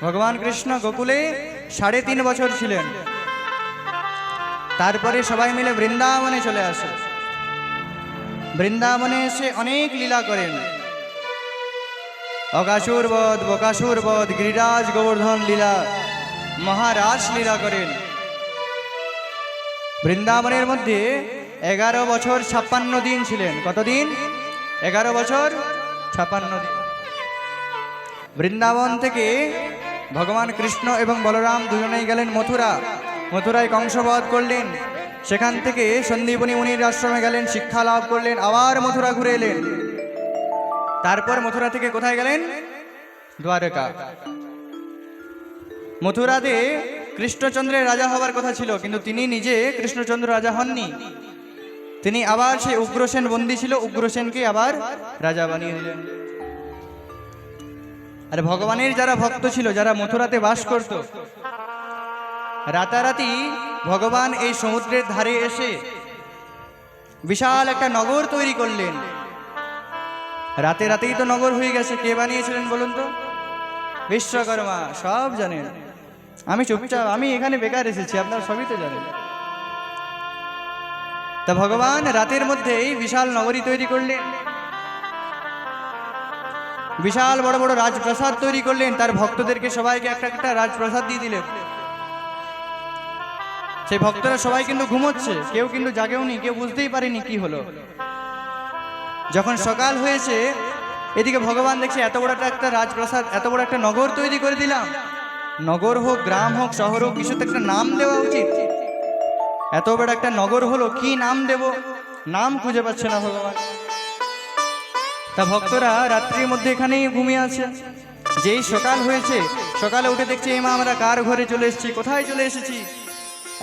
ভগবান কৃষ্ণ গোকুলে 3.5 বছর ছিলেন। তারপরে সবাই মিলে বৃন্দাবনে চলে আসে। বৃন্দাবনে এসে অনেক লীলা করেন। অকাসুর বধ, বকাসুর বধ, গিরিরাজ গোবর্ধন লীলা, মহারাজ লীলা করেন। বৃন্দাবনের মধ্যে 11 বছর 56 দিন ছিলেন। কতদিন? 11 বছর 56 দিন। বৃন্দাবন থেকে ভগবান কৃষ্ণ এবং বলরাম দুজনেই গেলেন মথুরা। মথুরায় কংসবধ করলেন। সেখান থেকে সন্দীপনী মুনির আশ্রমে গেলেন, শিক্ষা লাভ করলেন, আবার মথুরা ঘুরে এলেন। তারপর মথুরা থেকে কোথায় গেলেন? দ্বারকা। মথুরাতে কৃষ্ণচন্দ্রের রাজা হবার কথা ছিল, কিন্তু তিনি নিজে কৃষ্ণচন্দ্র রাজা হননি। তিনি আবার সেই উগ্রসেন বন্দী ছিল, উগ্রসেনকে আবার রাজা বানিয়ে দিলেন। আর ভগবানের যারা ভক্ত ছিল, যারা মথুরাতে বাস করত, রাতারাতি ভগবান এই সমুদ্রের ধারে এসে বিশাল একটা নগর তৈরি করলেন। রাতে রাতেই তো নগর হয়ে গেছে। কে বানিয়েছিলেন বলুন তো? বিশ্বকর্মা। সব জানেন। আমি চুপচাপ, আমি এখানে বেকার এসেছি, আপনারা সবই তো জানেন। তা ভগবান রাতের মধ্যেই বিশাল নগরী তৈরি করলেন, বিশাল বড় বড় রাজপ্রাসাদ তৈরি করলেন। তার ভক্তদেরকে সবাইকে একটা একটা রাজপ্রাসাদ দিয়ে দিলেন। সেই ভক্তরা সবাই কিন্তু ঘুমোচ্ছে, কেউ কিন্তু জাগেওনি, কেউ বুঝতেই পারেনি কি হলো। যখন সকাল হয়েছে, এদিকে ভগবান দেখছে এত বড় একটা রাজপ্রাসাদ, এত বড় একটা নগর তৈরি করে দিলাম। নগর হোক, গ্রাম হোক, শহর হোক, কিছু তো একটা নাম দেওয়া উচিত। এত বড় একটা নগর হলো, কি নাম দেব? নাম খুঁজে পাচ্ছে না ভগবান। তা ভক্তরা রাত্রির মধ্যে এখানেই ঘুমিয়ে আছে। যেই সকাল হয়েছে, সকালে উঠে দেখছে এমা আমরা কার ঘরে চলে এসেছি, কোথায় চলে এসেছি?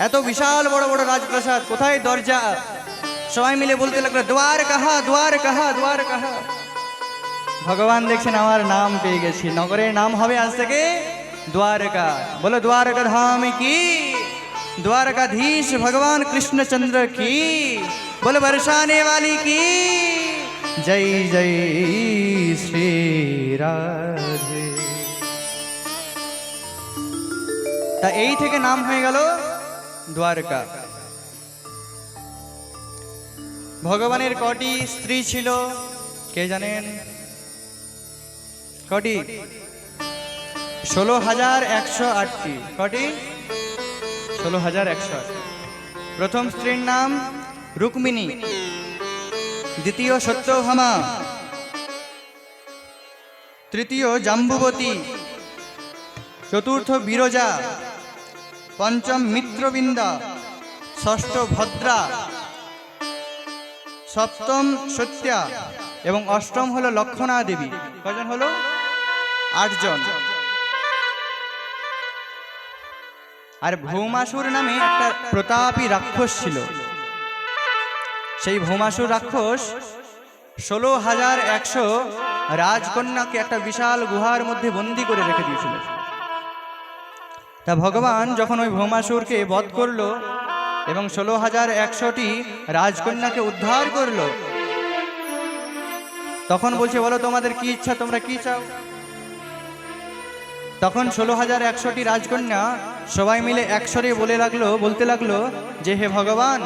এত বিশাল বড় বড় রাজপ্রাসাদ, কোথায় দরজা? সবাই মিলে বলতে লাগলো দ্বার কাহা, দ্বার কাহা, দ্বার কাহা। ভগবান দেখছেন আমার নাম পেয়ে গেছি, নগরের নাম হবে আজ থেকে দ্বারকা। বলো দ্বারকা ধাম কি, द्वारकाधीश भगवान कृष्णचंद्र की, बोलो बरसाने वाली की जय जय श्री राधे। তা এই থেকে নাম হয়ে গেল দ্বারকা। ভগবানের কটি স্ত্রী ছিল কে জানেন? কটি? 16,108টি। কটি? 16,108। প্রথম স্ত্রীর নাম রুক্মিণী, দ্বিতীয় সত্যভামা, তৃতীয় জাম্বুবতী, চতুর্থ বিরজা, পঞ্চম মিত্রবৃন্দা, ষষ্ঠ ভদ্রা, সপ্তম সত্যা এবং অষ্টম হলো লক্ষণা দেবী। কজন হলো? 8 জন। আর ভৌমাসুর নামে একটা প্রতাপী রাক্ষস ছিল। সেই ভৌমাসুর রাক্ষস 16,100 রাজকন্যাকে একটা বিশাল গুহার মধ্যে বন্দী করে রেখে দিয়েছিল। তা ভগবান যখন ওই ভৌমাসুরকে বধ করলো এবং 16,100টি রাজকন্যাকে উদ্ধার করলো, তখন বলছে বলো তোমাদের কি ইচ্ছা, তোমরা কি চাও? তখন 16,100টি রাজকন্যা সবাই মিলে একসরে বলতে লাগলো যে হে ভগবান,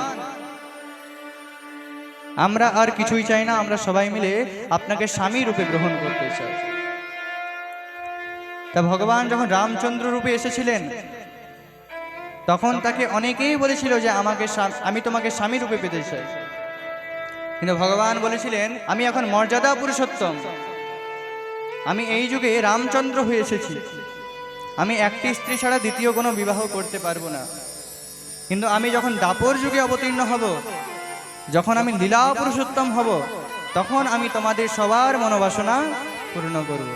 আমরা আর কিছুই চাই না, আমরা সবাই মিলে আপনাকে স্বামী রূপে গ্রহণ করতে চাই। তা ভগবান যখন রামচন্দ্র রূপে এসেছিলেন, তখন তাকে অনেকেই বলেছিল যে আমি তোমাকে স্বামী রূপে পেতে চাই। কিন্তু ভগবান বলেছিলেন আমি এখন মর্যাদা পুরুষোত্তম, আমি এই যুগে রামচন্দ্র হয়ে এসেছি, আমি একটি স্ত্রী ছাড়া দ্বিতীয় কোনো বিবাহ করতে পারবো না। কিন্তু আমি যখন দাপর যুগে অবতীর্ণ হব, যখন আমি লীলা পুরুষোত্তম হব, তখন আমি তোমাদের সবার মনোবাসনা পূর্ণ করব।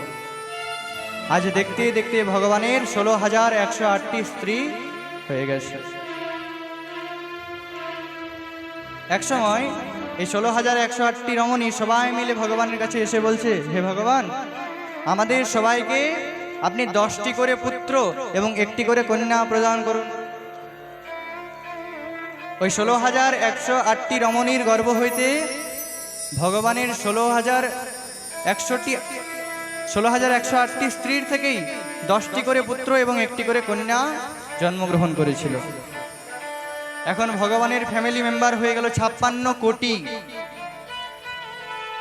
আজ দেখতে দেখতে ভগবানের 16,108টি স্ত্রী হয়ে গেছে। এক সময় এই 16,108টি রমণী সবাই মিলে ভগবানের কাছে এসে বলছে হে ভগবান, আমাদের সবাইকে আপনি 10টি করে পুত্র এবং 1টি করে কন্যা প্রদান করুন। ওই 16,108টি রমণীর গর্ভ হইতে ভগবানের 16,108টি স্ত্রীর থেকেই 10টি করে পুত্র এবং 1টি করে কন্যা জন্মগ্রহণ করেছিল। এখন ভগবানের ফ্যামিলি মেম্বার হয়ে গেল 56 কোটি।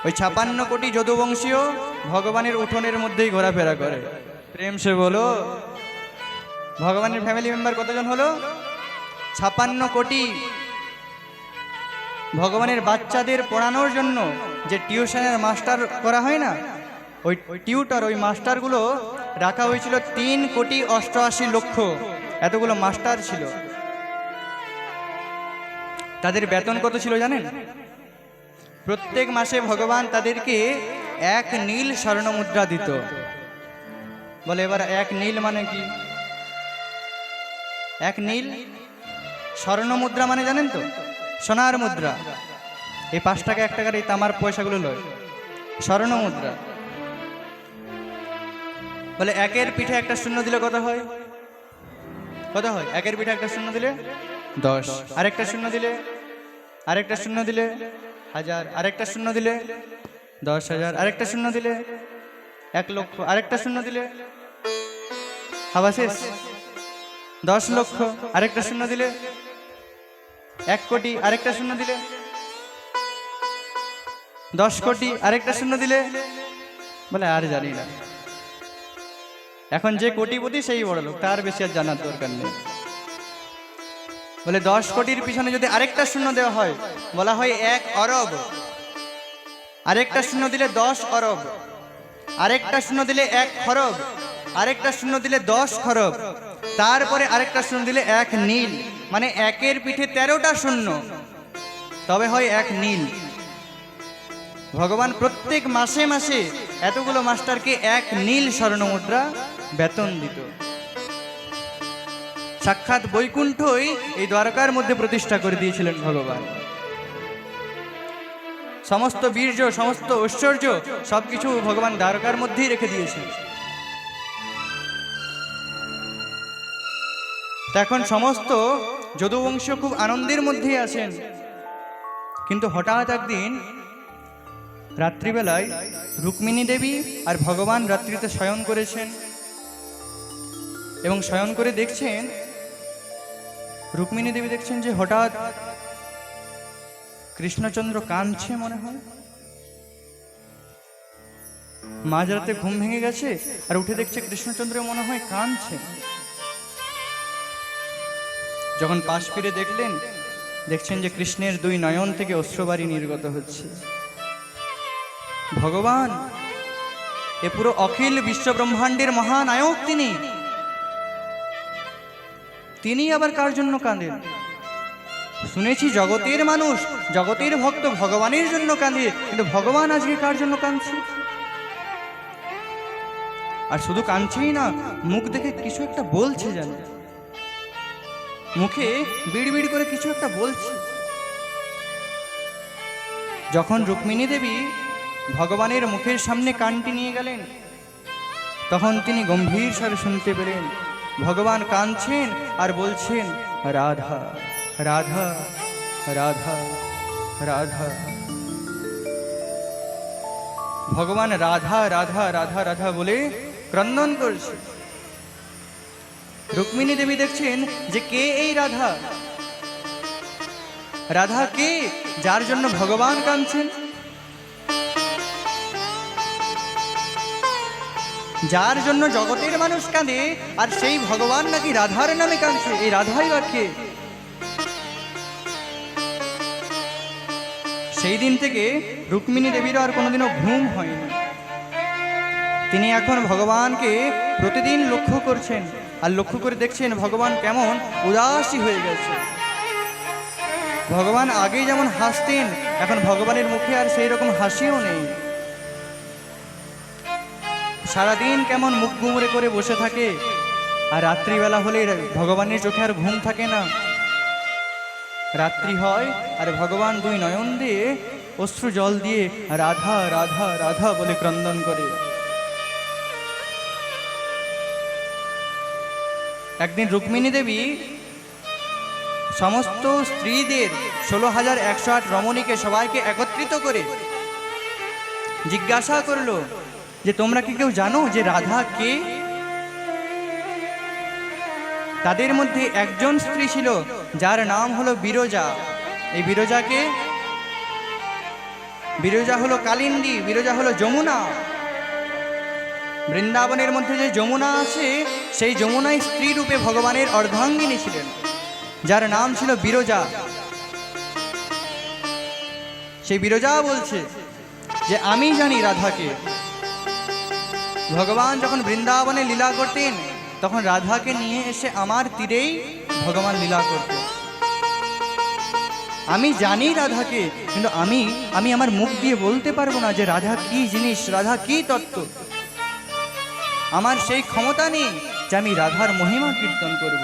ওই 56 কোটি যদুবংশীয় ভগবানের উঠোনের মধ্যেই ঘোরাফেরা করে। প্রেম সে বলো, ভগবানের ফ্যামিলি মেম্বার কতজন হলো? 56 কোটি। ভগবানের বাচ্চাদের পড়ানোর জন্য যে টিউশনের মাস্টার করা হয় না, ওই টিউটর, ওই মাস্টারগুলো রাখা হয়েছিল 3,88,00,000। এতগুলো মাস্টার ছিল। তাদের বেতন কত ছিল জানেন? প্রত্যেক মাসে ভগবান তাদেরকে 1 নীল স্বর্ণ মুদ্রা দিত। বলে এবার 1 নীল মানে কি? 1 নীল স্বর্ণ মুদ্রা মানে জানেন তো? সোনার মুদ্রা। এই 5 টাকা 1 টাকার এই তামার পয়সাগুলো লয়, স্বর্ণ মুদ্রা। বলে 1-এর পিঠে একটা শূন্য দিলে কত হয়? কত হয়? 1-এর পিঠে একটা শূন্য দিলে 10, আরেকটা শূন্য দিলে, আরেকটা শূন্য দিলে 1000, আরেকটা শূন্য দিলে 10,000, আরেকটা শূন্য দিলে 1 লক্ষ, আরেকটা শূন্য দিলে হাওয়া শেষ 10 লক্ষ, আরেকটা শূন্য দিলে 1 কোটি, আরেকটা শূন্য দিলে 10 কোটি, আরেকটা শূন্য দিলে বলে আর জানি না। এখন যে কোটিপতি সেই বড় লোক, তার বেশি আর জানার দরকার নেই। বলে 10 কোটির পিছনে যদি আরেকটা শূন্য দেওয়া হয় বলা হয় 1 অরব, আরেকটা শূন্য দিলে 10 অরব, আরেকটা শূন্য দিলে 1 খরব, আরেকটা শূন্য দিলে 10 খরব, তারপরে আরেকটা শূন্য দিলে 1 নীল। মানে 1-এর পিঠে 13টা শূন্য, তবে হয় 1 নীল। ভগবান প্রত্যেক মাসে মাসে এতগুলো মাস্টারকে 1 নীল স্বর্ণ মুদ্রা বেতন দিত। সাক্ষাৎ বৈকুণ্ঠই এই দ্বারকার মধ্যে প্রতিষ্ঠা করে দিয়েছিলেন ভগবান। সমস্ত বীর্য, সমস্ত ঐশ্বর্য সবকিছু ভগবান দ্বারকার মধ্যেই রেখে দিয়েছেন। এখন সমস্ত যদুবংশ খুব আনন্দের মধ্যেই আছেন। কিন্তু হঠাৎ একদিন রাত্রিবেলায় রুক্মিণী দেবী আর ভগবান রাত্রিতে শয়ন করেছেন এবং শয়ন করে দেখছেন, রুক্মিণী দেবী দেখছেন যে হঠাৎ কৃষ্ণচন্দ্র কাঁদছে মনে হয়। মাঝরাতে ঘুম ভেঙে গেছে আর উঠে দেখছে কৃষ্ণচন্দ্র মনে হয় কাঁদছে। যখন পাশ ফিরে দেখলেন, দেখছেন যে কৃষ্ণের 2 নয়ন থেকে অশ্রুবারি নির্গত হচ্ছে। ভগবান এ পুরো অখিল বিশ্ব ব্রহ্মাণ্ডের মহানায়ক, তিনি আবার কার জন্য কাঁদেন? শুনেছি জগতের মানুষ, জগতের ভক্ত ভগবানের জন্য কাঁদে, কিন্তু ভগবান আজকে কার জন্য কাঁদছে? আর শুধু কাঁদছেই না, মুখ দেখে কিছু একটা বলছে, যেন মুখে বিড়বিড় করে কিছু একটা বলছে। যখন রুক্মিণী দেবী ভগবানের মুখের সামনে কানটি নিয়ে গেলেন, তখন তিনি গম্ভীর স্বরে শুনতে পেলেন ভগবান কাঁদছেন আর বলছেন রাধা রাধা রাধা রাধা। ভগবান রাধা রাধা রাধা রাধা বলে ক্রন্দন করছে। রুক্মিণী দেবী দেখছেন যে কে এই রাধা? রাধা কে, যার জন্য ভগবান কাঁদছেন? যার জন্য জগতের মানুষ কাঁদে, আর সেই ভগবান নাকি রাধার নামে কাঁদছে। এই রাধাই বা কে? সেই দিন থেকে রুক্মিণী দেবীর আর কোনোদিনও ঘুম হয়নি। তিনি এখন ভগবানকে প্রতিদিন লক্ষ্য করছেন, আর লক্ষ্য করে দেখছেন ভগবান কেমন উদাসী হয়ে গেছে। ভগবান আগে যেমন হাসতেন, এখন ভগবানের মুখে আর সেই রকম হাসিও নেই। সারাদিন কেমন মুখ গুমরে করে বসে থাকে, আর রাত্রিবেলা হলে ভগবানের চোখে আর ঘুম থাকে না। রাত্রি হয় আর ভগবান 2 নয়ন দিয়ে অশ্রু জল দিয়ে রাধা রাধা রাধা বলে ক্রন্দন করে। একদিন রুক্মিণী দেবী সমস্ত স্ত্রীদের 16,108 রমণীকে সবাইকে একত্রিত করে জিজ্ঞাসা করলো যে তোমরা কি কেউ জানো যে রাধা কে? তাদের মধ্যে একজন স্ত্রী ছিল যার নাম হলো বিরজা। এই বিরজা হলো কালিন্দী, বিরজা হলো যমুনা। বৃন্দাবনের মধ্যে যে যমুনা আছে সেই যমুনায় স্ত্রী রূপে ভগবানের অর্ধাঙ্গিনী ছিলেন, যার নাম ছিল বিরজা। সেই বিরজা বলছে যে আমি জানি রাধাকে। ভগবান যখন বৃন্দাবনে লীলা করতেন তখন রাধাকে নিয়ে এসে আমার তীরেই ভগবান লীলা করতেন। আমি জানি রাধাকে, কিন্তু আমি আমার মুখ দিয়ে বলতে পারবো না যে রাধা কি জিনিস, রাধা কি তত্ত্ব। আমার সেই ক্ষমতা নেই যে আমি রাধার মহিমা কীর্তন করব।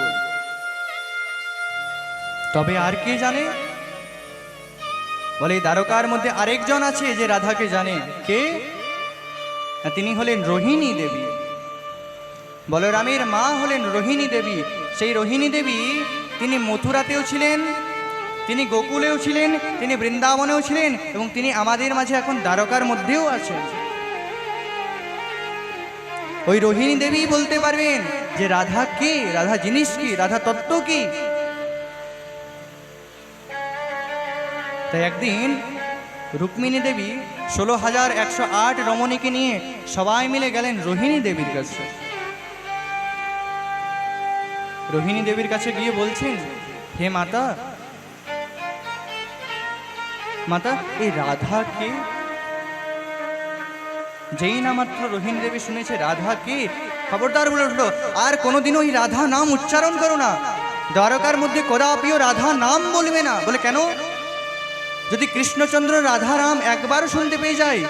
তবে আর কে জানে? বলে দ্বারকার মধ্যে আরেকজন আছে যে রাধাকে জানে। কে? তিনি হলেন রোহিণী দেবী। বলরামের মা হলেন রোহিণী দেবী। সেই রোহিণী দেবী তিনি মথুরাতেও ছিলেন, তিনি গোকুলেও ছিলেন, তিনি বৃন্দাবনেও ছিলেন, এবং তিনি আমাদের মাঝে এখন দ্বারকার মধ্যেও আছেন। ওই রোহিণী দেবী বলতে পারবেন যে রাধা কে, রাধা জিনিস কি, রাধা তত্ত্ব কি। তাই একদিন রুক্মিণী দেবী 16,108 রমণীকে নিয়ে সবাই মিলে গেলেন রোহিণী দেবীর কাছে। রোহিণী দেবীর কাছে গিয়ে বলছেন, হে মাতা, এই রাধা কে? যেই না মাত্র রোহিণী দেবী শুনেছে রাধা কে, খবরদার বলে উঠলো, আর কোনোদিনও ওই রাধা নাম উচ্চারণ করো না। দ্বারকার মধ্যে কদাপিও রাধা নাম বলবে না। বলে কেন? যদি কৃষ্ণচন্দ্র রাধা নাম একবার শুনতে পেয়ে যায়,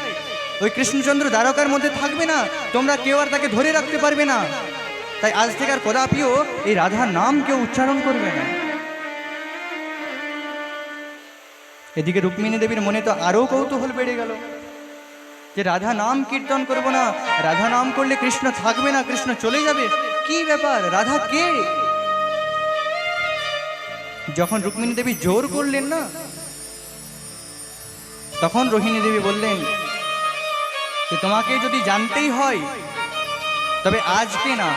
ওই কৃষ্ণচন্দ্র দ্বারকার মধ্যে থাকবে না, তোমরা কেউ আর তাকে ধরে রাখতে পারবে না। তাই আজ থেকে আর কদাপিও এই রাধার নাম কেউ উচ্চারণ করবে না। এদিকে রুক্মিণী দেবীর মনে তো আরো কৌতূহল বেড়ে গেল যে রাধা নাম কীর্তন করবো না, রাধা নাম করলে কৃষ্ণ থাকবে না, কৃষ্ণ চলে যাবে, কি ব্যাপার, রাধা কে? যখন রুক্মিণী দেবী জোর করলেন না, তখন রোহিণী দেবী বললেন যে তোমাকে যদি জানতেই হয় তবে আজকে না,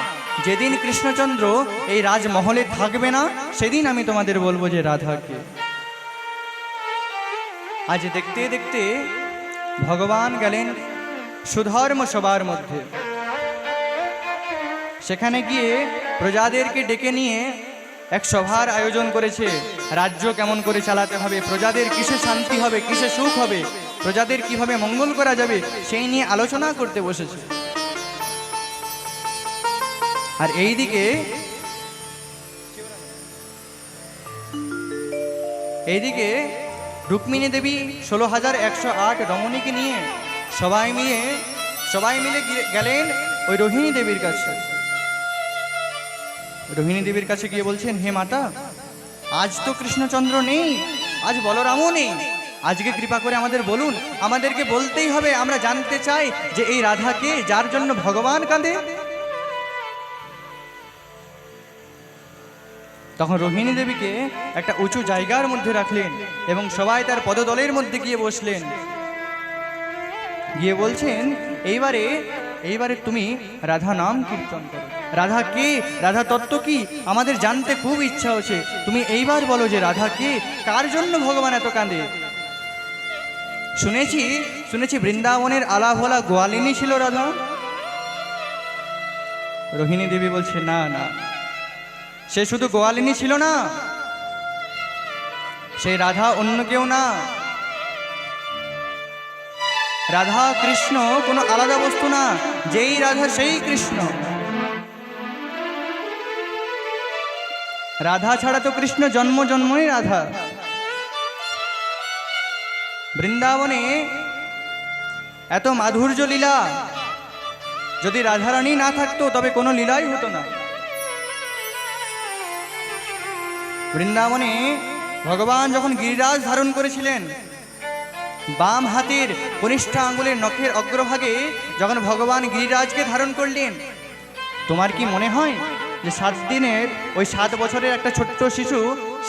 যেদিন কৃষ্ণচন্দ্র এই রাজমহলে থাকবে না সেদিন আমি তোমাদের বলবো যে রাধাকে। আজ দেখতে দেখতে ভগবান গেলেন সুধর্ম সভার মধ্যে। সেখানে গিয়ে প্রজাদেরকে ডেকে নিয়ে এক সভার আয়োজন করেছে। রাজ্য কেমন করে চালাতে হবে, প্রজাদের কিসে শান্তি হবে, কিসে সুখ হবে, প্রজাদের কিভাবে মঙ্গল করা যাবে, সেই নিয়ে আলোচনা করতে বসেছে। আর এইদিকে রুক্মিণী দেবী 16,108 রমণীকে নিয়ে সবাই মিলে গেলেন ওই রোহিণী দেবীর কাছে। রোহিণী দেবীর কাছে গিয়ে বলছেন, হে মাতা, আজ তো কৃষ্ণচন্দ্র নেই, আজ বলরামও নেই, আজকে কৃপা করে আমাদের বলুন, আমাদেরকে বলতেই হবে, আমরা জানতে চাই যে এই রাধাকে, যার জন্য ভগবান কাঁদে। তখন রোহিণী দেবীকে একটা উঁচু জায়গার মধ্যে রাখলেন এবং সবাই তার পদদলের মধ্যে গিয়ে বসলেন। গিয়ে বলছেন, এইবারে তুমি রাধা নাম কীর্তন করো। রাধা কে, রাধা তত্ত্ব কি, আমাদের জানতে খুব ইচ্ছা হচ্ছে। তুমি এইবার বলো যে রাধা কে, কার জন্য ভগবান এত কাঁদে। শুনেছি বৃন্দাবনের আলাভোলা গোয়ালিনী ছিল রাধা। রোহিণী দেবী বলছে, না, সে শুধু গোয়ালিনী ছিল না, সেই রাধা অন্য কেউ না। রাধা কৃষ্ণ কোনো আলাদা বস্তু না, যেই রাধা সেই কৃষ্ণ। রাধা ছাড়া তো কৃষ্ণ জন্মই রাধা। বৃন্দাবনে এত মাধুর্য লীলা, যদি রাধারানী না থাকতো তবে কোনো লীলাই হতো না। বৃন্দাবনে ভগবান যখন গিরিরাজ ধারণ করেছিলেন, বাম হাতের কনিষ্ঠা আঙ্গুলের নখের অগ্রভাগে যখন ভগবান গিরিরাজকে ধারণ করলেন, তোমার কি মনে হয় যে 7 দিনের ওই 7 বছরের একটা ছোট্ট শিশু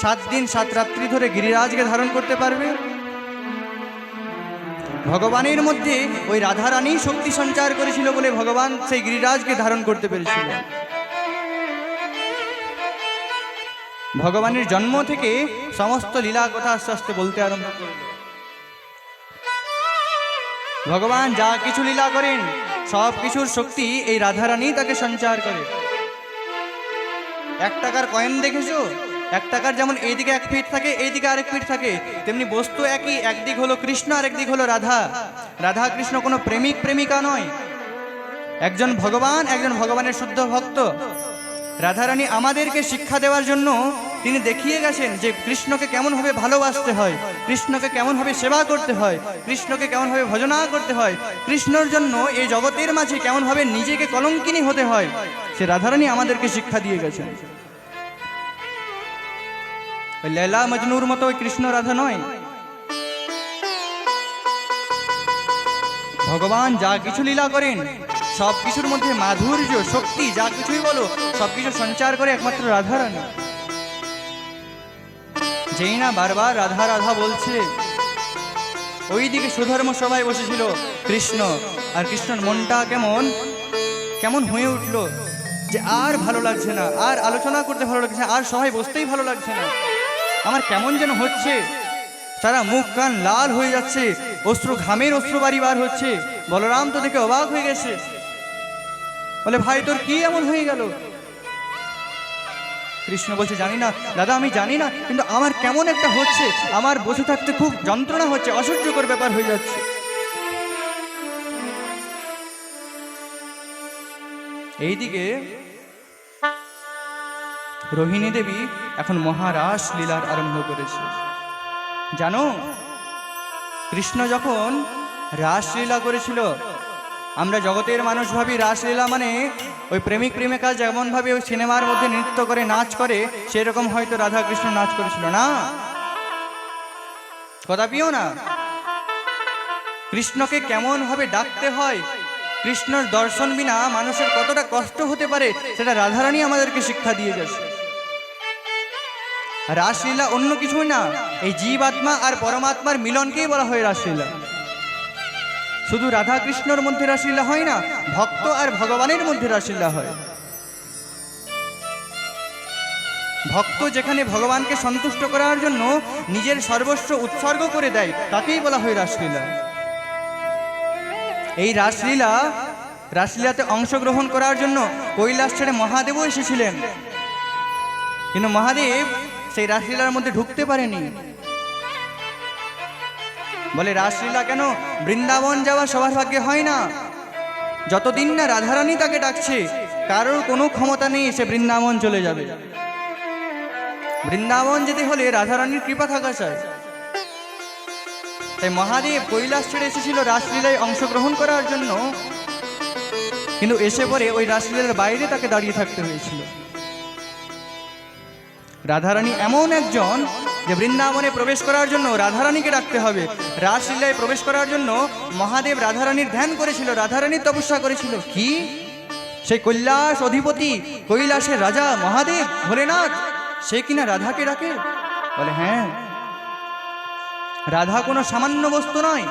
7 দিন 7 রাত্রি ধরে গিরিরাজকে ধারণ করতে পারবে? ভগবানের মধ্যে ওই রাধারানী শক্তি সঞ্চার করেছিল বলে ভগবান সেই গিরিরাজকে ধারণ করতে পেরেছিল। ভগবানের জন্ম থেকে সমস্ত লীলা কথা আস্তে আস্তে বলতে আরম্ভ করল। ভগবান যা কিছু লীলা করেন সব কিছুর শক্তি এই রাধারানী তাকে সঞ্চার করে। 1 টাকার কয়েন দেখেছো? 1 টাকার যেমন এইদিকে 1 পিঠ থাকে, এইদিকে আরেক পিঠ থাকে, তেমনি বস্তু একই, একদিক হলো কৃষ্ণ আর একদিক হলো রাধা। রাধা কৃষ্ণ কোনো প্রেমিক প্রেমিকা নয়, একজন ভগবান, একজন ভগবানের শুদ্ধ ভক্ত। রাধারানী আমাদেরকে শিক্ষা দেওয়ার জন্য তিনি দেখিয়ে গেছেন যে কৃষ্ণকে কেমনভাবে ভালোবাসতে হয়, কৃষ্ণকে কেমনভাবে সেবা করতে হয়, কৃষ্ণকে কেমনভাবে ভজনা করতে হয়, কৃষ্ণর জন্য এই জগতের মাঝে কেমনভাবে নিজেকে কলঙ্কিনী হতে হয়, সে রাধারানী আমাদেরকে শিক্ষা দিয়ে গেছেন। ওই লীলা মজনুর মতো ওই কৃষ্ণ রাধা নয়। ভগবান যা কিছু লীলা করেন সব কিছুর মধ্যে মাধুর্য, শক্তি, যা কিছুই বলো সবকিছু সঞ্চার করে একমাত্র রাধারানী। যেই না বারবার রাধা রাধা বলছে, ওইদিকে সুধর্ম সভায় বসেছিল কৃষ্ণ, আর কৃষ্ণর মনটা কেমন কেমন হয়ে উঠল যে আর ভালো লাগছে না, আর আলোচনা করতে ভালো লাগছে না, আর সবাই বসতেই ভালো লাগছে না, আমার কেমন যেন হচ্ছে, সারা মুখ কান লাল হয়ে যাচ্ছে, অশ্রু ঘামের অশ্রু বাড়ি বার হচ্ছে। বলরাম তো দেখে অবাক হয়ে গেছে, বলে ভাই তোর কি এমন হয়ে গেল? কৃষ্ণ বলছে জানি না দাদা, আমি জানি না, কিন্তু আমার কেমন একটা হচ্ছে, আমার বসে থাকতে খুব যন্ত্রণা হচ্ছে, অসহ্যকর ব্যাপার হয়ে যাচ্ছে। এইদিকে রোহিণী দেবী এখন মহারাস লীলার আরম্ভ করেছে। জানো, কৃষ্ণ যখন রাসলীলা করেছিল, আমরা জগতের মানুষ ভাবি রাসলীলা মানে ওই প্রেমিক প্রেমিকা যেমন ভাবে ওই সিনেমার মধ্যে নৃত্য করে নাচ করে সেরকম হয়তো রাধা কৃষ্ণ নাচ করেছিল, না, কদাপিও না। কৃষ্ণকে কেমন ভাবে ডাকতে হয়, কৃষ্ণর দর্শন বিনা মানুষের কতটা কষ্ট হতে পারে, সেটা রাধারানী আমাদেরকে শিক্ষা দিয়ে গেছে। রাসলীলা অন্য কিছুই না, এই জীবাত্মা আর পরমাত্মার মিলনকেই বলা হয় রাসলীলা। শুধু রাধা কৃষ্ণর মধ্যে রাসলীলা হয় না, ভক্ত আর ভগবানের মধ্যে রাসলীলা হয়। ভক্ত যেখানে ভগবানকে সন্তুষ্ট করার জন্য নিজের সর্বস্ব উৎসর্গ করে দেয়, তাকেই বলা হয় রাসলীলা। এই রাসলীলাতে অংশগ্রহণ করার জন্য কৈলাস ছেড়ে মহাদেবও এসেছিলেন, কিন্তু মহাদেব সেই রাসলীলার মধ্যে ঢুকতে পারেনি। বলে রাসলীলা কেন, বৃন্দাবন যাওয়া সবার ভাগ্যে হয় না। যতদিন না রাধারানী তাকে ডাকছে, কারোর কোনো ক্ষমতা নেই সে বৃন্দাবন চলে যাবে। বৃন্দাবন যেতে হলে রাধারানীর কৃপা থাকা চাই। তাই মহাদেব কৈলাস ছেড়ে এসেছিল রাসলীলায় অংশগ্রহণ করার জন্য, কিন্তু এসে পরে ওই রাসলীলার বাইরে তাকে দাঁড়িয়ে থাকতে হয়েছিল। রাধারানী এমন একজন যে বৃন্দাবনে প্রবেশ করার জন্য রাধারানীকে ডাকতে হবে। রাসলীলায় প্রবেশ করার জন্য মহাদেব রাধারানীর ধ্যান করেছিল, রাধারানীর তপস্যা করেছিল। কি সেই কৈলাস অধিপতি, কৈলাসের রাজা মহাদেব ভোলেনাথ, সে কিনা রাধাকে ডাকে? বলে হ্যাঁ, রাধা কোনো সামান্য বস্তু নয়।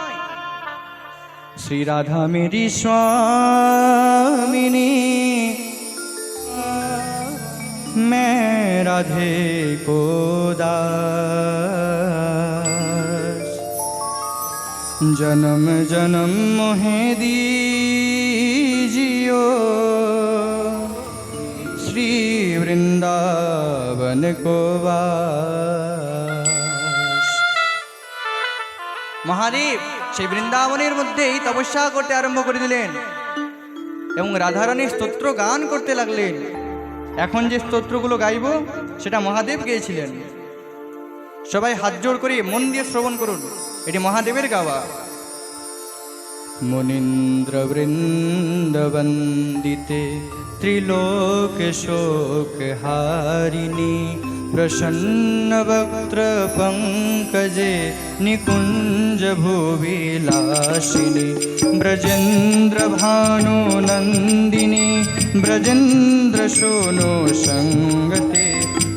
শ্রী রাধা মেরি স্বামিনী, मैं राधे को दास, जन्म जन्म मोहे दीजियो, श्री वृंदावन को वास। মহাদেব সেই বৃন্দাবনের মধ্যেই তপস্যা করতে আরম্ভ করে দিলেন এবং রাধারানীর স্তোত্র গান করতে লাগলেন। এখন যে স্তোত্রগুলো গাইব সেটা মহাদেব গেয়েছিলেন। সবাই হাত জোড় করে মন দিয়ে শ্রবণ করুন, এটি মহাদেবের গাওয়া। মুনীন্দ্র বৃন্দবন্দিতে ত্রিলোক শোক হারিণী, प्रसन्न वक्त्र पंकजे निकुंज भुविलासिनी, ब्रजेन्द्र भानु नंदिनी, ब्रजेन्द्र सोनो संगते,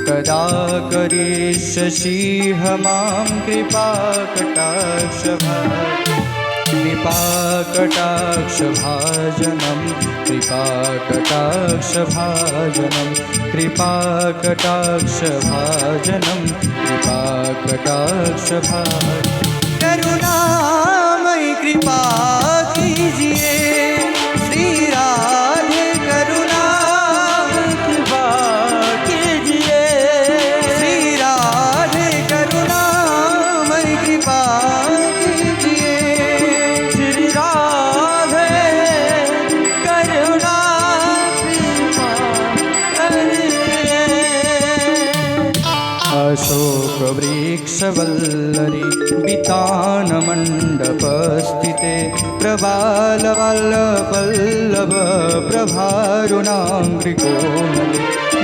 कदा करिष्यसि मां कृपाकटाक्ष भाजनं कृपाकटाक्षभाजनं कृपाकटाक्षभाजनं कृपाकटाक्षभाजनं करुणामयी कृपा कीजिए श्री राधे करुणामयी कृपा कीजिए श्री राधे करुणामयी कृपा कीजिए श्री राधे करुणा कृपा अशोक वृक्षवल्लरी वितान मंडपस्थिते प्रबालवल्लभ प्रभारुणाङ्घ्रिकोमले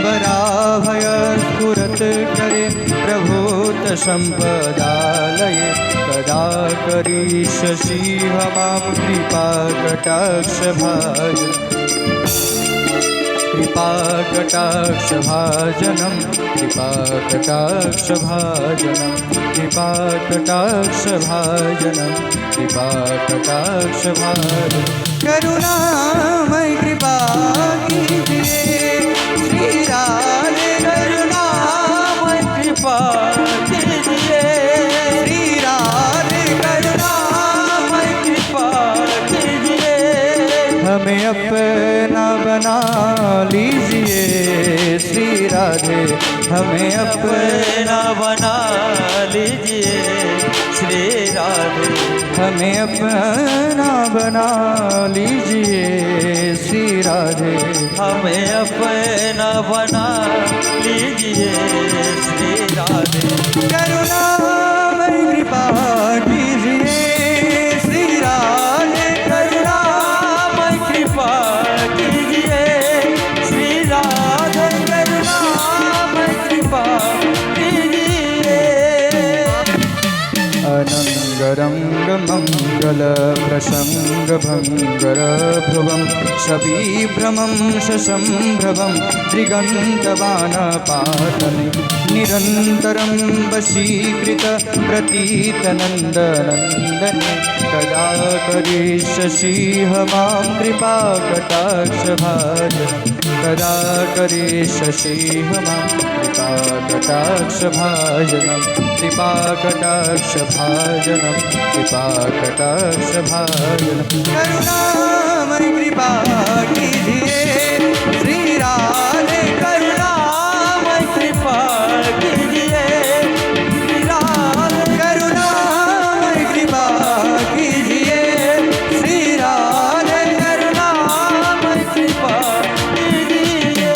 वराभय स्फुरत् करे प्रभूत सम्पदालये कदा करिष्यसि मां कृपाकटाक्षभाजनं कृपाकटाक्षभाजनं कृपाकटाक्षभाजनं कृपाकटाक्षभाजनं कृपाकटाक्षभाजनं करुणामयी कृपा कीजिए श्री राधे करुणामयी कृपा कीजिए श्री राधे करुणामयी कृपा कीजिए हमें अपना बना लीजिए श्री राधे हमें अपना बना लीजिए श्री राधे हमें अपना बना लीजिए श्री राधे हमें अपना बना लीजिए श्री राधे करुणामयी कृपा कीजिए श्री राधे करुणामयी कृपा कीजिए श्री राधे करुणामयी कृपा कीजिए अनङ्गरङ्गमङ्गलप्रसङ्गभङ्गरभ्रुवं शबीभ्रमं शशम्भ्रवं दिगन्तवानपातने निरन्तरं वशीकृत प्रतीतनन्दनन्दने कदा करिष्यसि मां कृपाकटाक्षभाजनं कदा करिष्यसि मां कृपाकटाक्षभाजनं कृपाकटाक्षभाजनं कृपाकटाक्षभाजनं करुणामयी कृपा कीजिए श्री राधे करुणामयी कृपा कीजिए श्री राधे करुणामयी कृपा कीजिए श्री राधे करुणामयी कृपा कीजिए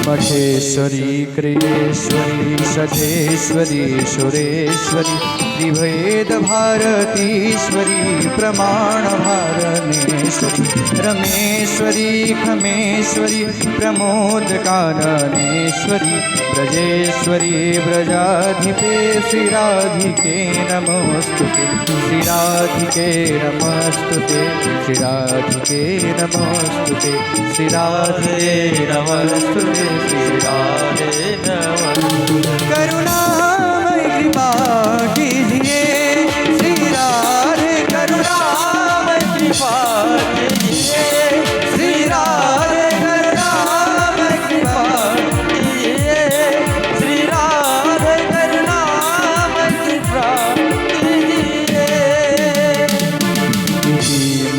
मठेश्वरी क्रियेश्वरी सठेश्वरी सुरेश्वरी त्रिभेद भारतीश्वरी प्रमाण भारनेश्वरी रमेश्वरी खमेश्वरी प्रमोद काननेश्वरी ब्रजेश्वरी ब्रजाधिपे श्री राधिके नमोस्तुते श्री राधिके नमोस्तुते श्री राधिके नमोस्तुते श्री राधे नमोस्तुते श्री राधे नमोस्तुते करुणामयी कृपा कीजिए श्री राधे करुणामयी कृपा कीजिए श्री राधे करुणामयी कृपा कीजिए श्री राधे करुणामयी कृपा कीजिए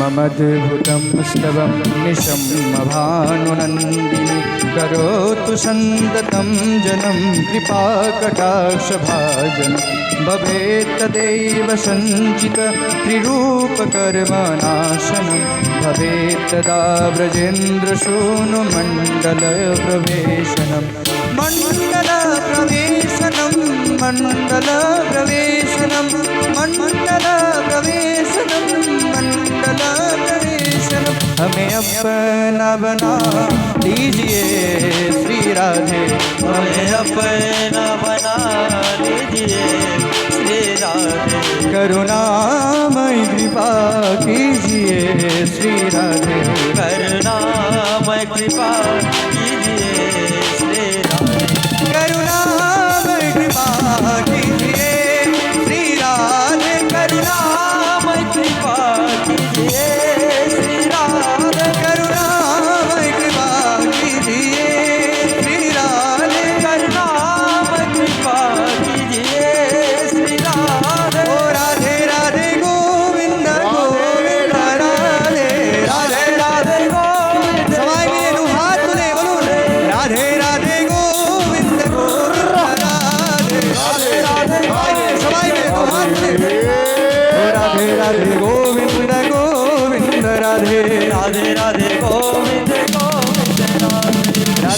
ममद्भुतं स्तवं निशम्भानुनन्दिनी करोतु सन्ततं जनं कृपाकटाक्षभाजनं भवेत् तदेव सञ्चित त्रिरूपकर्मनाशनं भवेत् तदा व्रजेन्द्रसूनुमण्डलप्रवेशनं मण्डलप्रवेशनं मण्डलप्रवेशनं मण्डलप्रवेशनं मण्डलप्रवेशनं हमें अपना बना लीजिए श्री राधे हमें अपना बना लीजिए श्री राधे करुणामयी कृपा कीजिए श्री राधे करुणामयी कृपा कीजिए श्री राधे करुणामयी कृपा कीजिए श्री राधे करुणामयी कृपा कीजिए श्री राधे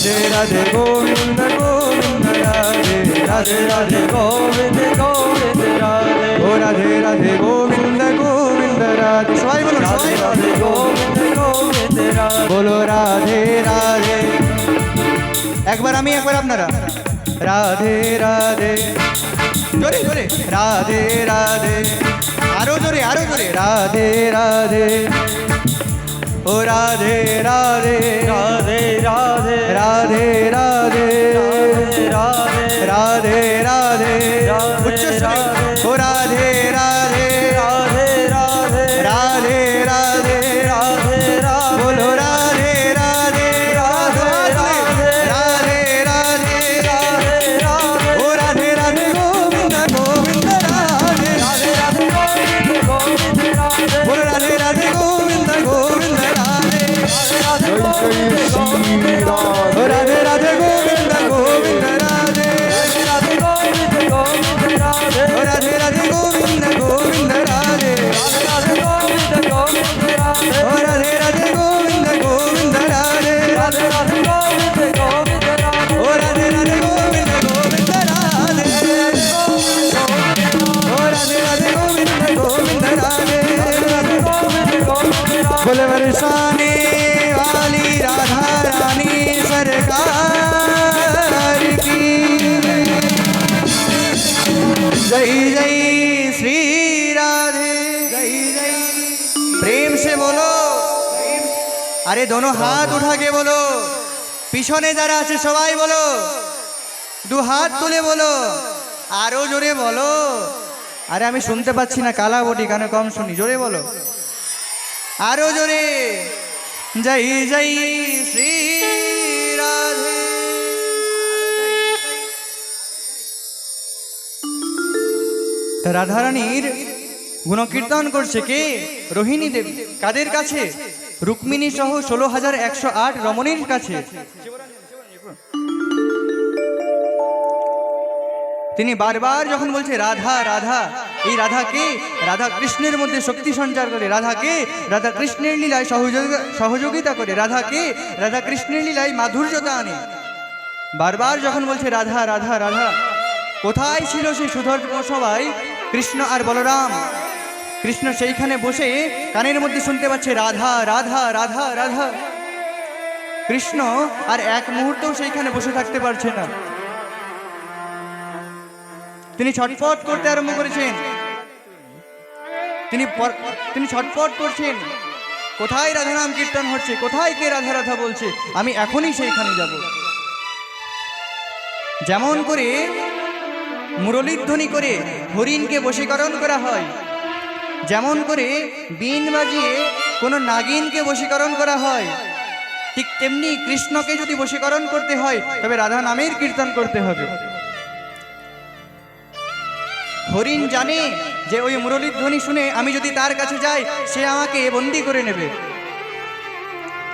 রাধে রাধে গোবিন্দ গোবিন্দ রাধে রাধে রাধে গোবিন্দ গোবিন্দ রাধে ও রাধে রাধে গোবিন্দ গোবিন্দ রাধে সবাই বলো রাধে রাধে গোবিন্দ গোবিন্দ রাধে বলো রাধে রাধে একবার আমি একবার আপনারা রাধে রাধে জোরে জোরে রাধে রাধে আরো জোরে রাধে রাধে ও রাধে রাধে রাধে রাধে রাধে রাধে রাধে রাধে উচ্চ স্বরে ও রাধে রাধে রাধে রাধে রাধে রাধে রাধে রাধে বলো রাধে রাধে রাধে রাধে রাধে রাধে ও রাধে রাধে গোবিন্দ গোবিন্দ রাধে রাধে রাধে গোবিন্দ গোবিন্দ রাধে বলো রাধে রাধে গোবিন্দ গোবিন্দ রাধে রাধে রাধে গোবিন্দ গোবিন্দ রাধে রাধে রাধে গোবিন্দ গোবিন্দ রাধে রাধে রাধে গোবিন্দ গোবিন্দ রাধে ও রাধে রাধে গোবিন্দ গোবিন্দ রাধে ও রাধে রাধে গোবিন্দ গোবিন্দ রাধे बोले बरसाने वाली राधा रानी सरकार की जय जय श्री राधे जय जय प्रेम से बोलो अरे दोनों हाथ उठा के बोलो পিছনে যারা আছে সবাই বলো দু হাত তুলে বলো আরো জোরে বলো আরে আমি শুনতে পাচ্ছি না কালা বটি কানে কম শুনি জোরে বলো আরো জোরে জয় জয় শ্রী রাধে রাধারানীর গুণকীর্তন করছে কে রোহিণী দেবী কাদের কাছে রুক্মিণী সহ 16,108 রমণীর কাছে তিনি বারবার যখন বলছে রাধা রাধা এই রাধা কে রাধা কৃষ্ণের মধ্যে শক্তি সঞ্চার করে রাধা কে রাধা কৃষ্ণের লীলায় সহযোগিতা করে রাধা কে রাধা কৃষ্ণের লীলায় মাধুর্যতা আনে বারবার যখন বলছে রাধা রাধা রাধা কোথায় ছিল সেই সুধর্ম সবাই কৃষ্ণ আর বলরাম কৃষ্ণ সেইখানে বসে কানের মধ্যে শুনতে পাচ্ছে রাধা রাধা রাধা রাধা কৃষ্ণ আর এক মুহূর্তও সেইখানে বসে থাকতে পারছে না তিনি ছটফট করতে আরম্ভ করেছেন তিনি ছটফট করছেন কোথায় রাধা নাম কীর্তন হচ্ছে কোথায় কে রাধা রাধা বলছে আমি এখনই সেইখানে যাব যেমন করে মুরলীধ্বনি করে হরিণকে বশীকরণ করা হয় যেমন করে বীণ বাজিয়ে কোনো নাগিনকে বশীকরণ করা হয় ঠিক তেমনি কৃষ্ণকে যদি বশীকরণ করতে হয় তবে রাধা নামের কীর্তন করতে হবে হরিণ জানে যে ওই মুরলীর ধ্বনি শুনে আমি যদি তার কাছে যাই সে আমাকে বন্দি করে নেবে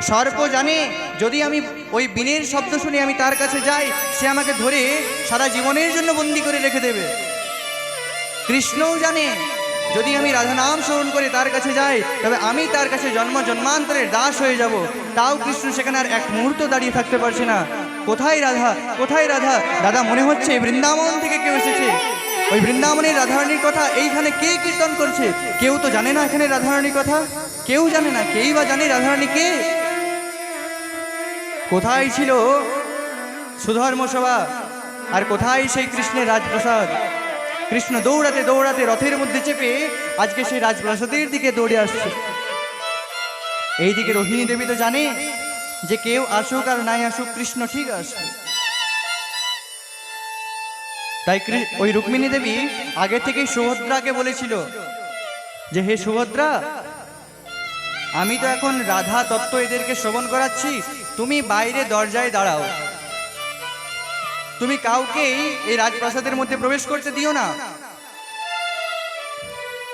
সর্প জানে যদি আমি ওই বীণের শব্দ শুনে আমি তার কাছে যাই সে আমাকে ধরে সারা জীবনের জন্য বন্দি করে রেখে দেবে কৃষ্ণও জানে যদি আমি রাধা নাম স্মরণ করে তার কাছে যাই তবে আমি তার কাছে জন্ম জন্মান্তরের দাস হয়ে যাব তাও কৃষ্ণ সেখানে আর এক মুহূর্ত দাঁড়িয়ে থাকতে পারছে না কোথায় রাধা কোথায় রাধা দাদা মনে হচ্ছে বৃন্দাবন থেকে কেউ এসেছে ওই বৃন্দাবনের রাধারানীর কথা এইখানে কে কীর্তন করছে কেউ তো জানে না এখানে রাধারানীর কথা কেউ জানে না কেই বা জানে রাধারানী কে কোথায় ছিল সুধর্ম সভা আর কোথায় সেই কৃষ্ণের রাজপ্রাসাদ কৃষ্ণ দৌড়াতে দৌড়াতে রথের মধ্যে চেপে আজকে সেই রাজপ্রাসাদের দিকে দৌড়ে আসছে এইদিকে রোহিণী দেবী তো জানে যে কেউ আসুক আর নাই আসুক কৃষ্ণ ঠিক আসবে তাই ওই রুক্মিণী দেবী আগে থেকে সুভদ্রাকে বলেছিল যে হে সুভদ্রা আমি তো এখন রাধা তত্ত্ব এদেরকে শ্রবণ করাচ্ছি তুমি বাইরে দরজায় দাঁড়াও তুমি কাউকেই এই রাজপ্রাসাদের মধ্যে প্রবেশ করতে দিও না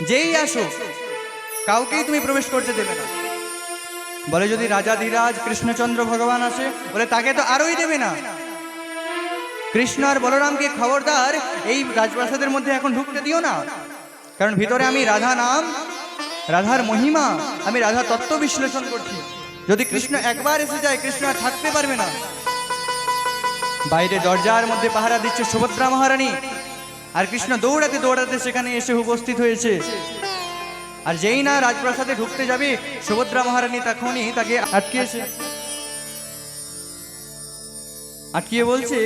যেই আসো কাউকেই তুমি প্রবেশ করতে দেবে না বলে যদি রাজাধিরাজ কৃষ্ণচন্দ্র ভগবান আসে বলে তাকে তো আরোই দেবে না কৃষ্ণ আর বলরামকে খবরদার এই রাজপ্রাসাদের মধ্যে এখন ঢুকতে দিও না কারণ ভিতরে আমি রাধা নাম রাধার মহিমা আমি রাধা তত্ত্ব বিশ্লেষণ করছি যদি কৃষ্ণ একবার এসে যায় কৃষ্ণ আর থাকতে পারবে না বাইরে দরজার মধ্যে পাহারা দিচ্ছে সুভদ্রা মহারানী, আর কৃষ্ণ দৌড়াতে দৌড়াতে সেখানে এসে উপস্থিত হয়েছে। আর যেই না রাজপ্রাসাদে ঢুকতে যাবে, সুভদ্রা মহারানী তখনই তাকে আটকিয়েছে। আটকিয়ে বলছে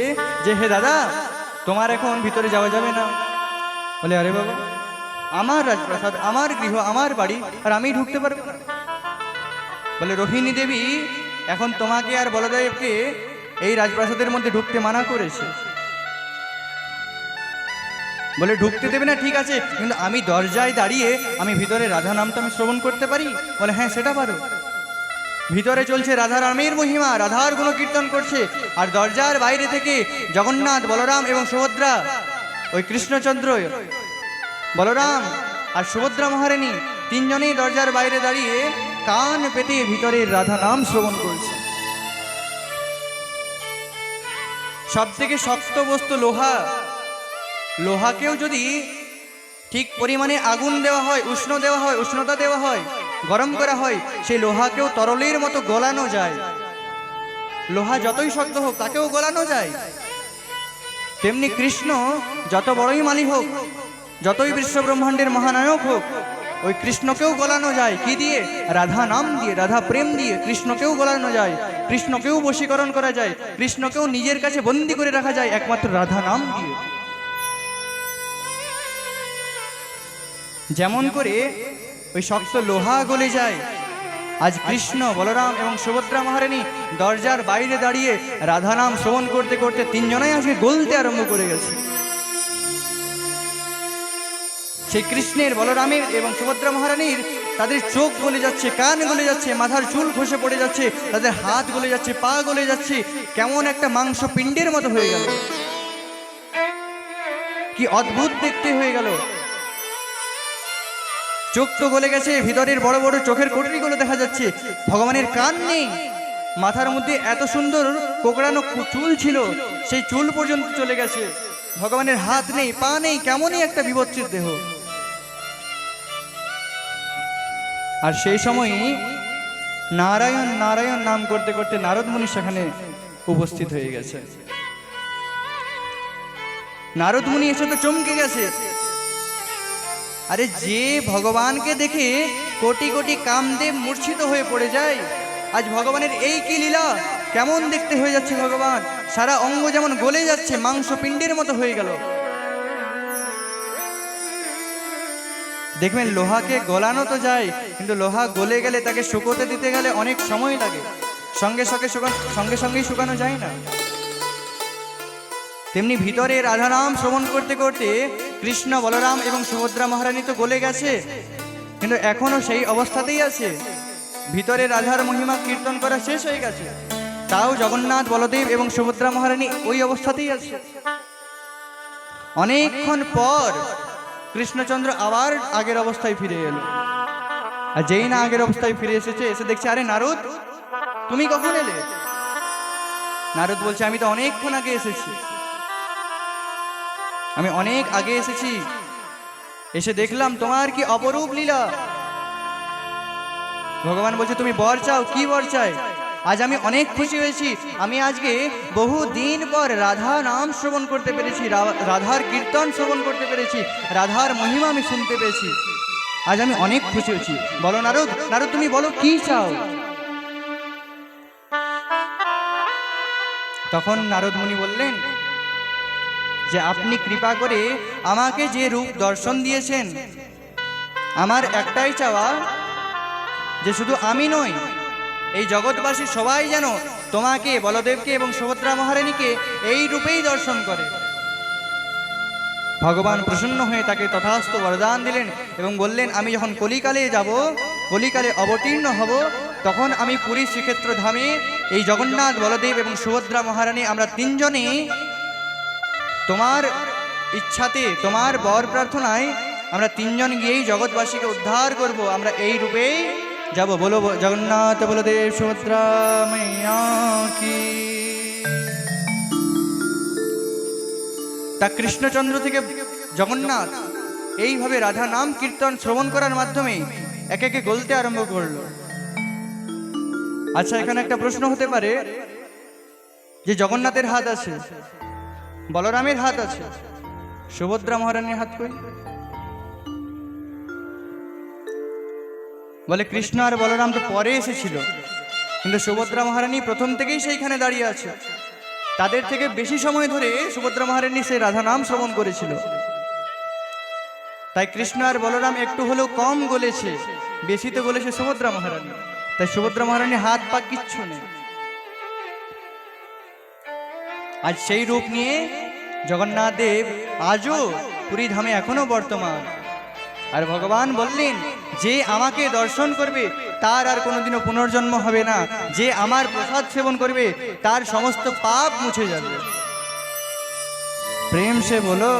যে, হে দাদা, তোমার এখন ভিতরে যাওয়া যাবে না। বলে, আরে বাবা, আমার রাজপ্রাসাদ, আমার গৃহ, আমার বাড়ি, আর আমি ঢুকতে পারবো না? বলে, রোহিণী দেবী এখন তোমাকে আর বলদেবকে এই রাজপ্রাসাদের মধ্যে ঢুকতে মানা করেছে। বলে, ঢুকতে দেবে না ঠিক আছে, কিন্তু আমি দরজায় দাঁড়িয়ে আমি ভিতরে রাধা নামটা আমি শ্রবণ করতে পারি? বলে, হ্যাঁ সেটা পারো। ভিতরে চলছে রাধা রামের মহিমা, রাধার গুণ কীর্তন করছে, আর দরজার বাইরে থেকে জগন্নাথ, বলরাম এবং সুভদ্রা, ওই কৃষ্ণচন্দ্র, বলরাম আর সুভদ্রা মহারানী তিনজনেই দরজার বাইরে দাঁড়িয়ে কান পেতে ভিতরে রাধা নাম শ্রবণ করছে। সব থেকে শক্ত বস্তু লোহা, লোহাকেও যদি ঠিক পরিমাণে আগুন দেওয়া হয়, উষ্ণ দেওয়া হয়, উষ্ণতা দেওয়া হয়, গরম করা হয়, সেই লোহাকেও তরলের মতো গলানো যায়। লোহা যতই শক্ত হোক তাকেও গলানো যায়। তেমনি কৃষ্ণ যত বড়ই মালিক হোক, যতই বিশ্ব ব্রহ্মাণ্ডের মহানায়ক হোক, ওই কৃষ্ণকেও গলানো যায়। কি দিয়ে? রাধা নাম দিয়ে, রাধা প্রেম দিয়ে কৃষ্ণকেও গলানো যায়, কৃষ্ণকেও বশীকরণ করা যায়, কৃষ্ণকেও নিজের কাছে বন্দী করে রাখা যায় একমাত্র রাধা নাম দিয়ে। যেমন করে ওই শক্ত লোহা গলে যায়, আজ কৃষ্ণ, বলরাম এবং সুভদ্রা মহারানী দরজার বাইরে দাঁড়িয়ে রাধা নাম শ্রবণ করতে করতে তিনজনাই আজকে গলতে আরম্ভ করে গেছে। সেই কৃষ্ণের, বলরামের এবং সুভদ্রা মহারানীর তাদের চোখ গলে যাচ্ছে, কান গলে যাচ্ছে, মাথার চুল খসে পড়ে যাচ্ছে, তাদের হাত গলে যাচ্ছে, পা গলে যাচ্ছে, কেমন একটা মাংস পিণ্ডের মতো হয়ে গেল। কি অদ্ভুত দেখতে হয়ে গেল। চোখ তো গলে গেছে, ভিতরের বড় বড় চোখের কোটরিগুলো দেখা যাচ্ছে। ভগবানের কান নেই, মাথার মধ্যে এত সুন্দর কোকড়ানো চুল ছিল, সেই চুল পর্যন্ত চলে গেছে। ভগবানের হাত নেই, পা নেই, কেমনই একটা বিভৎসিত দেহ। আর সেই সময়ই নারায়ণ নারায়ণ নাম করতে করতে নারদ মুনি সেখানে উপস্থিত হয়ে গেছে। নারদ মুনি এসে তো চমকে গেছে। আরে যে ভগবানকে দেখে কোটি কোটি কামদেব মূর্ছিত হয়ে পড়ে যায়, আজ ভগবানের এই কি লীলা! কেমন দেখতে হয়ে যাচ্ছে ভগবান, সারা অঙ্গ যেমন গলে যাচ্ছে, মাংস পিণ্ডের মতো হয়ে গেল। দেখবেন লোহাকে গলানো তো যায়, কিন্তু লোহা গলে গেলে তাকে শুকোতে দিতে গেলে অনেক সময় লাগে, সঙ্গে সঙ্গেই শুকানো যায় না। তেমনি ভিতরে রাধা নাম শ্রবণ করতে করতে কৃষ্ণ, বলরাম এবং সুভদ্রা মহারানী তো গলে গেছে, কিন্তু এখনো সেই অবস্থাতেই আছে। ভিতরে রাধার মহিমা কীর্তন করা শেষ হয়ে গেছে, তাও জগন্নাথ, বলদেব এবং সুভদ্রা মহারানী ওই অবস্থাতেই আছে। অনেকক্ষণ পর কৃষ্ণচন্দ্র আবার আগের অবস্থায় ফিরে এলো। আর যেই না আগের অবস্থায় ফিরে এসেছে, এসে দেখছে, আরে নারদ, তুমি কখন এলে? নারদ বলছে, আমি তো অনেকক্ষণ আগে এসেছি, আমি অনেক আগে এসেছি, এসে দেখলাম তোমার কি অপরূপ লীলা। ভগবান বলছে, তুমি বর চাও? কি বর চাই? আজ আমি অনেক খুশি হয়েছি, আমি আজকে বহু দিন পর রাধা নাম শ্রবণ করতে পেরেছি, রাধার কীর্তন শ্রবণ করতে পেরেছি, রাধার মহিমা আমি শুনতে পেরেছি, আজ আমি অনেক খুশি হয়েছি। বলো নারদ, নারদ তুমি বলো কি চাও? তখন নারদ মুনি বললেন যে, আপনি কৃপা করে আমাকে যে রূপ দর্শন দিয়েছেন, আমার একটাই চাওয়া যে শুধু আমি নই, এই জগৎবাসী সবাই যেন তোমাকে, বলদেবকে এবং সুভদ্রা মহারানীকে এই রূপেই দর্শন করে। ভগবান প্রসন্ন হয়ে তাকে তথাস্তু বরদান দিলেন এবং বললেন, আমি যখন কলিকালে যাব, কলিকালে অবতীর্ণ হব, তখন আমি পুরী শ্রীক্ষেত্র ধামে এই জগন্নাথ, বলদেব এবং সুভদ্রা মহারানী আমরা তিনজনে তোমার ইচ্ছাতে, তোমার বর প্রার্থনায় আমরা তিনজন গিয়েই জগৎবাসীকে উদ্ধার করব, আমরা এই রূপেই যাব। বলো জগন্নাথ, বলদেব, সুভদ্রা মাইয়া কি। তা কৃষ্ণচন্দ্র থেকে জগন্নাথ এইভাবে রাধা নাম কীর্তন শ্রবণ করার মাধ্যমে একে একে গলতে আরম্ভ করলো। আচ্ছা, এখানে একটা প্রশ্ন হতে পারে যে জগন্নাথের হাত আছে, বলরামের হাত আছে, সুভদ্রা মহারানীর হাত কই? বলে কৃষ্ণ আর বলরাম তো পরে এসেছিল, কিন্তু সুভদ্রা মহারানী প্রথম থেকেই সেইখানে দাঁড়িয়ে আছে। তাদের থেকে বেশি সময় ধরে সুভদ্রা মহারানী সেই রাধা নাম শ্রবণ করেছিল। তাই কৃষ্ণ আর বলরাম একটু হলেও কম গলেছে, বেশি তো গলেছে সুভদ্রা মহারানী। তাই সুভদ্রা মহারানীর হাত পা কিচ্ছু নেই। আজ সেই রূপ নিয়ে জগন্নাথ দেব আজও পুরী ধামে এখনো বর্তমান। আর ভগবান বললেন, যে আমাকে দর্শন করবে তার আর কোনোদিনও পুনর্জন্ম হবে না, যে আমার প্রসাদ সেবন করবে তার সমস্ত পাপ মুছে যাবে। প্রেম সে বলো।